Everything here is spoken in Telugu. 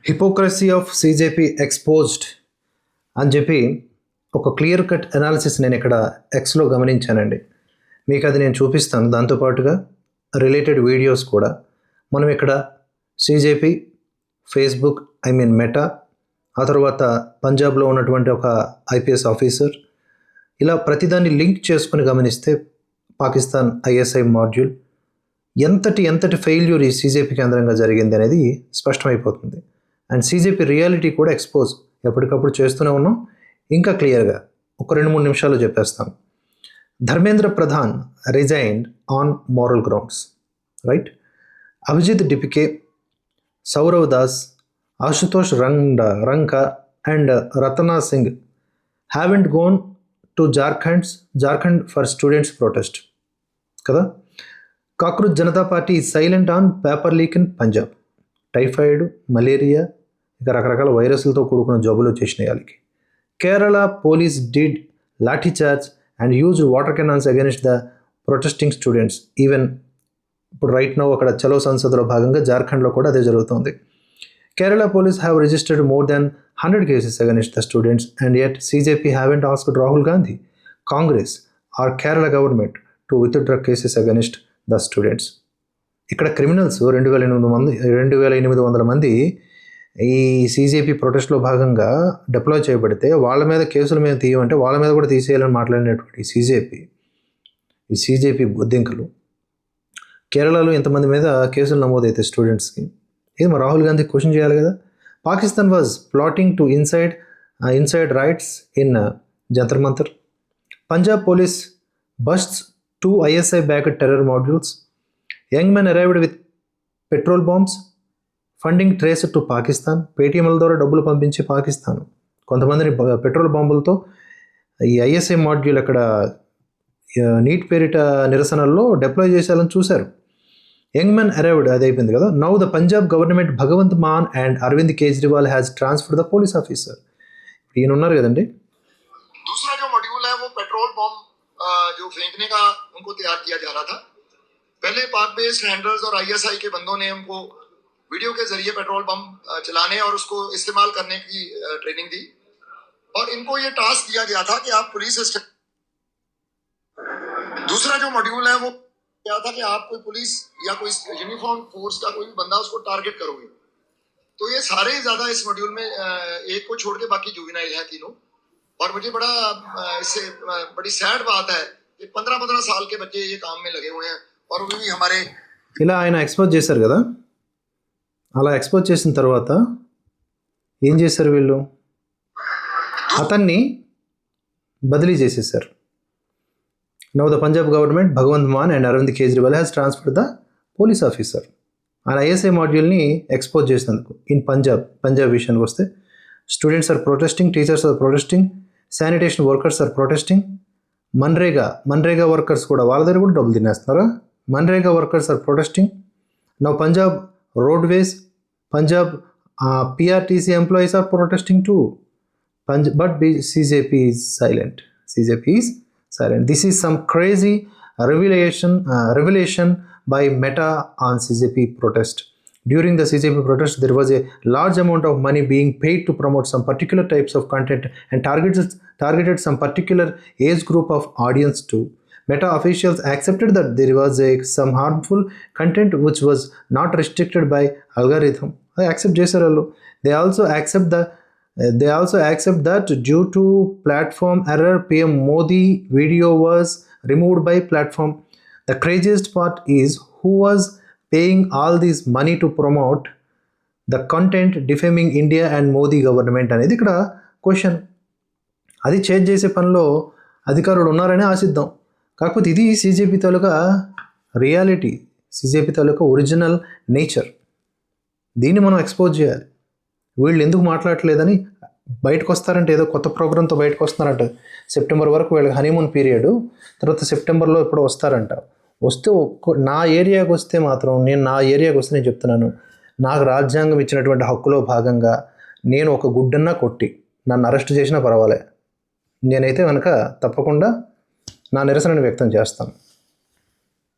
హిపోక్రసీ ఆఫ్ సీజేపీ ఎక్స్పోజ్డ్ అని చెప్పి ఒక క్లియర్ కట్ అనాలిసిస్ నేను ఇక్కడ ఎక్స్లో గమనించానండి. మీకు అది నేను చూపిస్తాను. దాంతోపాటుగా రిలేటెడ్ వీడియోస్ కూడా. మనం ఇక్కడ సీజేపీ, ఫేస్బుక్, మెటా, ఆ తర్వాత పంజాబ్లో ఉన్నటువంటి ఒక ఐపీఎస్ ఆఫీసర్, ఇలా ప్రతిదాన్ని లింక్ చేసుకుని గమనిస్తే పాకిస్తాన్ ఐఎస్ఐ మాడ్యూల్ ఎంతటి ఫెయిల్యూర్ ఈ సీజేపీ కేంద్రంగా జరిగింది అనేది స్పష్టమైపోతుంది. అండ్ సీజేపీ రియాలిటీ కూడా ఎక్స్పోజ్ ఎప్పటికప్పుడు చేస్తూనే ఉన్నాం. ఇంకా క్లియర్గా ఒక 2-3 నిమిషాలు చెప్పేస్తాం. Dharmendra Pradhan resigned on moral grounds, right? Abhijit డిపికే, Sourav Das, Ashutosh Ranka and Ratna Singh haven't gone to Jharkhand for students protest కదా. Cockroach Janata party is silent on paper leak in Punjab. Typhoid, malaria, ఇక రకరకాల వైరస్లతో కూడుకున్న జబ్బులు వచ్చేసినాయి వాళ్ళకి. Kerala police did lathi charge and used water cannons against the protesting students. Even ఇప్పుడు రైట్ నౌ అక్కడ చలో సంసద్లో భాగంగా జార్ఖండ్లో కూడా అదే జరుగుతుంది. Kerala police have registered more than 100 cases against the students, and yet CJP haven't asked Rahul Gandhi, Congress or Kerala government to withdraw cases against the students. ఇక్కడ క్రిమినల్స్ 2,800 మంది ఈ సీజేపీ ప్రొటెస్ట్లో భాగంగా డిప్లాయ్ చేయబడితే వాళ్ళ మీద కేసుల మీద తీయమంటే వాళ్ళ మీద కూడా తీసేయాలని మాట్లాడినటువంటి ఈ సీజేపీ బొద్దింకలు కేరళలో ఎంతమంది మీద కేసులు నమోదైతే స్టూడెంట్స్కి, ఏమో రాహుల్ గాంధీ క్వశ్చన్ చేయాలి కదా. Pakistan was plotting to incite riots in Jantar Mantar. Punjab police busts 2 ISI backed terror modules. Young men arrived with petrol bombs. Funding trace to Pakistan. పేటీఎంల ద్వారా డబ్బులు పంపించి పాకిస్తాన్ కొంతమందిని పెట్రోల్ బాంబులతో ఈ ఐఎస్ఐ మాడ్యూల్ అక్కడ నీట్ పేరిట నిరసనల్లో డిప్లాయ్ చేసేయాలని చూశారు. యంగ్ మెన్ అరైవ్డ్, అది అయిపోయింది కదా. Now the Punjab government Bhagwant Mann and Arvind Kejriwal has transferred the police officer. ఈయన ఉన్నారు కదండి. दूसरा जो मॉड्यूल है वो पेट्रोल बम जो फेंकने का उनको तैयार किया जा रहा था. पहले पाक बेस्ड हैंडलर्स और आईएसआई के बंदों ने उनको वीडियो के जरिए पेट्रोल बम चलाने और उसको इस्तेमाल करने की ट्रेनिंग दी और इनको ये टास्क दिया गया था कि आप पुलिस. दूसरा जो मॉड्यूल है वो क्या था कि आप कोई पुलिस या कोई यूनिफॉर्म फोर्स का कोई भी बंदा उसको टारगेट करोगे. तो ये सारे ज्यादा इस मॉड्यूल में एक को छोड़ के बाकी जुवेनाइल हैं तीनों. और मुझे बड़ा इससे बड़ी सैड बात है कि 15-15 साल के बच्चे ये काम में लगे हुए हैं और वो भी हमारे. ఇలా ఆయన ఎక్స్పోజ్ చేశారు కదా. అలా ఎక్స్పోజ్ చేసిన తర్వాత ఏం చేశారు వీళ్ళు, అతన్ని బదిలీ చేసేసారు. Now the Punjab government Bhagwant Mann and Arvind Kejriwal has transferred the police officer. ఆయన ఐఎస్ఐ మాడ్యూల్ని ఎక్స్పోజ్ చేసినందుకు. ఇన్ పంజాబ్ విషయానికి వస్తే students are protesting, teachers are protesting, sanitation workers are protesting, MNREGA workers కూడా వాళ్ళ దగ్గర కూడా డబ్బులు తినేస్తున్నారా. MNREGA workers are protesting. Now Punjab roadways, Punjab PRTC employees are protesting too. But CJP is silent. This is some crazy revelation by Meta on CJP protest. During the CJP protest, there was a large amount of money being paid to promote some particular types of content and targeted some particular age group of audience too. Meta officials accepted that there was some harmful content which was not restricted by algorithm. Accept చేశారు. They also accept that due to platform error, PM Modi video was removed by platform. The craziest part is who was paying all this money to promote the content defaming India and Modi government అనేది ఇక్కడ క్వశ్చన్. అది చేంజ్ చేసే పనిలో అధికారులు ఉన్నారని ఆశిద్దాం. కాకపోతే ఇది సీజేపీ తాలూకా రియాలిటీ, సీజేపీ తాలూకా ఒరిజినల్ నేచర్. దీన్ని మనం ఎక్స్పోజ్ చేయాలి. వీళ్ళు ఎందుకు మాట్లాడట్లేదని బయటకు వస్తారంటే ఏదో కొత్త ప్రోగ్రాంతో బయటకు వస్తున్నారంట. సెప్టెంబర్ వరకు వీళ్ళకి హనీమూన్ పీరియడ్, తర్వాత సెప్టెంబర్లో ఎప్పుడో వస్తారంట. వస్తే నా ఏరియాకి వస్తే మాత్రం నేను చెప్తున్నాను, నాకు రాజ్యాంగం ఇచ్చినటువంటి హక్కులో భాగంగా నేను ఒక గుడ్డన్నా కొట్టి నన్ను అరెస్ట్ చేసినా పర్వాలే, నేనైతే కనుక తప్పకుండా నా నిరసనను వ్యక్తం చేస్తాను.